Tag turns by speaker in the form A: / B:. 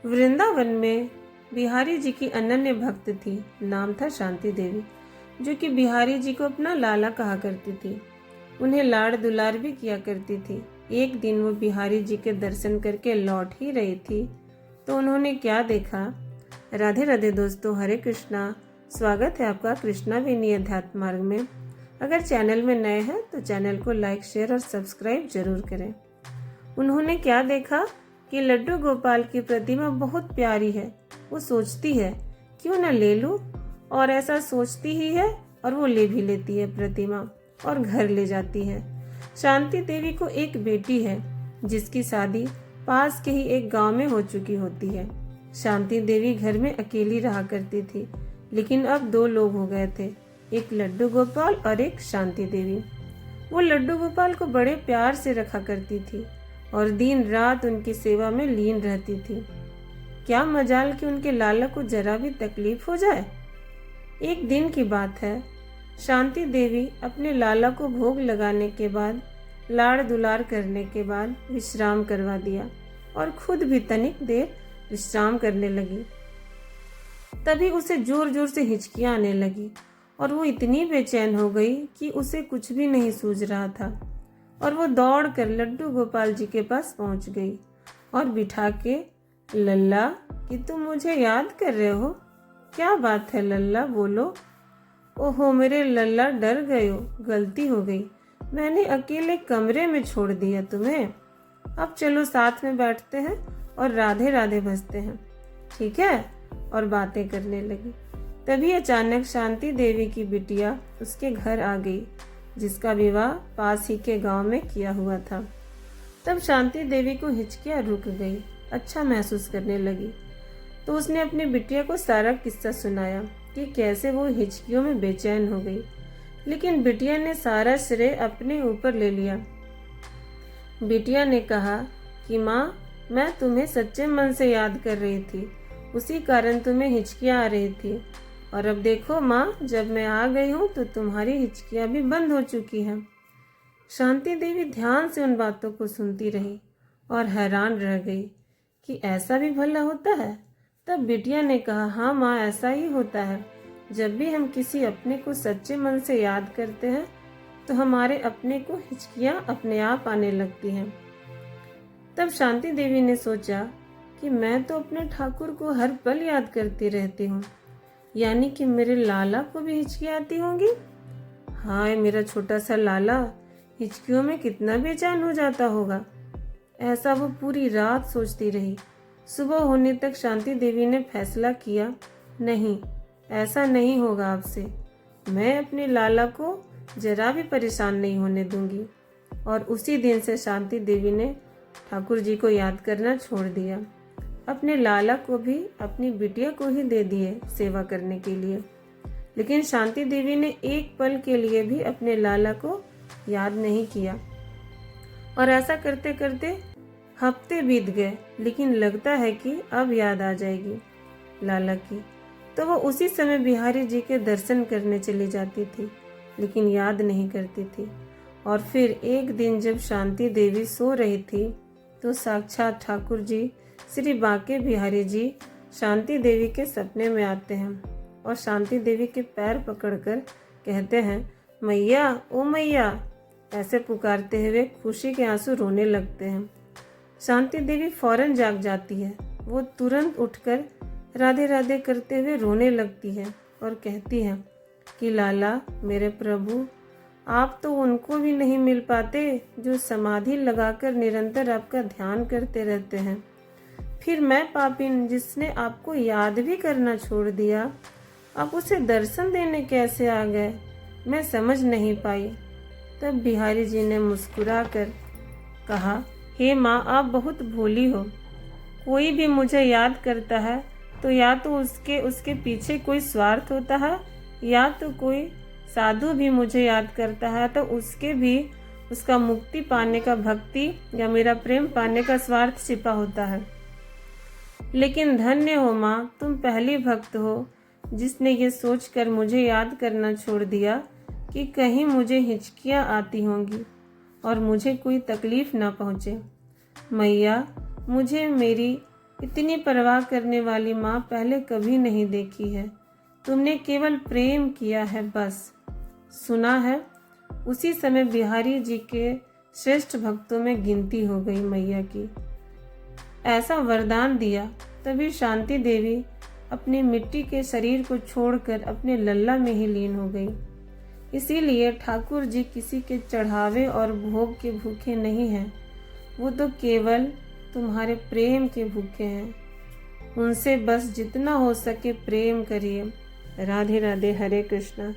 A: वृंदावन में बिहारी जी की अनन्य भक्त थी। नाम था शांति देवी, जो कि बिहारी जी को अपना लाला कहा करती थी। उन्हें लाड़ दुलार भी किया करती थी। एक दिन वो बिहारी जी के दर्शन करके लौट ही रही थी तो उन्होंने क्या देखा। राधे राधे दोस्तों, हरे कृष्णा। स्वागत है आपका कृष्णा वेणी अध्यात्म मार्ग में। अगर चैनल में नए हैं तो चैनल को लाइक, शेयर और सब्सक्राइब जरूर करें। उन्होंने क्या देखा कि लड्डू गोपाल की प्रतिमा बहुत प्यारी है। वो सोचती है क्यों न ले लूं, और ऐसा सोचती ही है और वो ले भी लेती है प्रतिमा और घर ले जाती है। शांति देवी को एक बेटी है जिसकी शादी पास के ही एक गांव में हो चुकी होती है। शांति देवी घर में अकेली रहा करती थी, लेकिन अब दो लोग हो गए थे, एक लड्डू गोपाल और एक शांति देवी। वो लड्डू गोपाल को बड़े प्यार से रखा करती थी और दिन रात उनकी सेवा में लीन रहती थी। क्या मजाल कि उनके लाला को जरा भी तकलीफ हो जाए। एक दिन की बात है, शांति देवी अपने लाला को भोग लगाने के बाद, लाड़ दुलार करने के बाद विश्राम करवा दिया और खुद भी तनिक देर विश्राम करने लगी। तभी उसे जोर जोर से हिचकियां आने लगी और वो इतनी बेचैन हो गई कि उसे कुछ भी नहीं सूझ रहा था। और वो दौड़कर लड्डू गोपाल जी के पास पहुंच गई और बिठा के, लल्ला कि तुम मुझे याद कर रहे हो? क्या बात है लल्ला, बोलो। ओहो मेरे लल्ला, डर गए हो, गलती हो गई, मैंने अकेले कमरे में छोड़ दिया तुम्हें। अब चलो साथ में बैठते हैं और राधे राधे भजते हैं, ठीक है? और बातें करने लगी। तभी अचानक शांति देवी की बिटिया उसके घर आ गई, जिसका विवाह पास ही के गांव में किया हुआ था। तब शांति देवी को हिचकियां रुक गई, अच्छा महसूस करने लगी। तो उसने अपनी बिटिया को सारा किस्सा सुनाया कि कैसे वो हिचकियों में बेचैन हो गई, लेकिन बिटिया ने सारा श्रेय अपने ऊपर ले लिया। बिटिया ने कहा कि माँ, मैं तुम्हें सच्चे मन से याद कर रही थी, उसी कारण तुम्हें हिचकियां आ रही थी। और अब देखो माँ, जब मैं आ गई हूँ तो तुम्हारी हिचकियां भी बंद हो चुकी हैं। शांति देवी ध्यान से उन बातों को सुनती रही और हैरान रह गई कि ऐसा भी भला होता है। तब बिटिया ने कहा, हाँ माँ, ऐसा ही होता है। जब भी हम किसी अपने को सच्चे मन से याद करते हैं तो हमारे अपने को हिचकियां अपने आप आने लगती हैं। तब शांति देवी ने सोचा कि मैं तो अपने ठाकुर को हर पल याद करती रहती हूँ, यानी कि मेरे लाला को भी हिचकियां आती होंगी। हाय मेरा छोटा सा लाला हिचकियों में कितना बेचैन हो जाता होगा। ऐसा वो पूरी रात सोचती रही। सुबह होने तक शांति देवी ने फैसला किया, नहीं, ऐसा नहीं होगा, अब से मैं अपने लाला को जरा भी परेशान नहीं होने दूंगी। और उसी दिन से शांति देवी ने ठाकुर जी को याद करना छोड़ दिया। अपने लाला को भी अपनी बिटिया को ही दे दिए सेवा करने के लिए। लेकिन शांति देवी ने एक पल के लिए भी अपने लाला को याद नहीं किया। और ऐसा करते करते हफ्ते बीत गए, लेकिन लगता है कि अब याद आ जाएगी लाला की। तो वो उसी समय बिहारी जी के दर्शन करने चली जाती थी, लेकिन याद नहीं करती थी। और फिर एक दिन जब शांति देवी सो रही थी तो साक्षात ठाकुर जी श्री बांके बिहारी जी शांति देवी के सपने में आते हैं और शांति देवी के पैर पकड़कर कहते हैं, मैया, ओ मैया, ऐसे पुकारते हुए खुशी के आंसू रोने लगते हैं। शांति देवी फौरन जाग जाती है। वो तुरंत उठकर राधे राधे करते हुए रोने लगती है और कहती है कि लाला, मेरे प्रभु, आप तो उनको भी नहीं मिल पाते जो समाधि लगाकर निरंतर आपका ध्यान करते रहते हैं। फिर मैं पापिन, जिसने आपको याद भी करना छोड़ दिया, आप उसे दर्शन देने कैसे आ गए, मैं समझ नहीं पाई। तब बिहारी जी ने मुस्कुराकर कहा, हे माँ, आप बहुत भोली हो। कोई भी मुझे याद करता है तो या तो उसके पीछे कोई स्वार्थ होता है, या तो कोई साधु भी मुझे याद करता है तो उसके भी उसका मुक्ति पाने का, भक्ति या मेरा प्रेम पाने का स्वार्थ छिपा होता है। लेकिन धन्य हो माँ, तुम पहली भक्त हो जिसने ये सोचकर मुझे याद करना छोड़ दिया कि कहीं मुझे हिचकियाँ आती होंगी और मुझे कोई तकलीफ ना पहुँचे। मैया, मुझे मेरी इतनी परवाह करने वाली माँ पहले कभी नहीं देखी है। तुमने केवल प्रेम किया है बस। सुना है उसी समय बिहारी जी के श्रेष्ठ भक्तों में गिनती हो गई मैया की। ऐसा वरदान दिया तभी शांति देवी अपने मिट्टी के शरीर को छोड़कर अपने लल्ला में ही लीन हो गई। इसीलिए ठाकुर जी किसी के चढ़ावे और भोग के भूखे नहीं हैं, वो तो केवल तुम्हारे प्रेम के भूखे हैं। उनसे बस जितना हो सके प्रेम करिए। राधे राधे। हरे कृष्णा।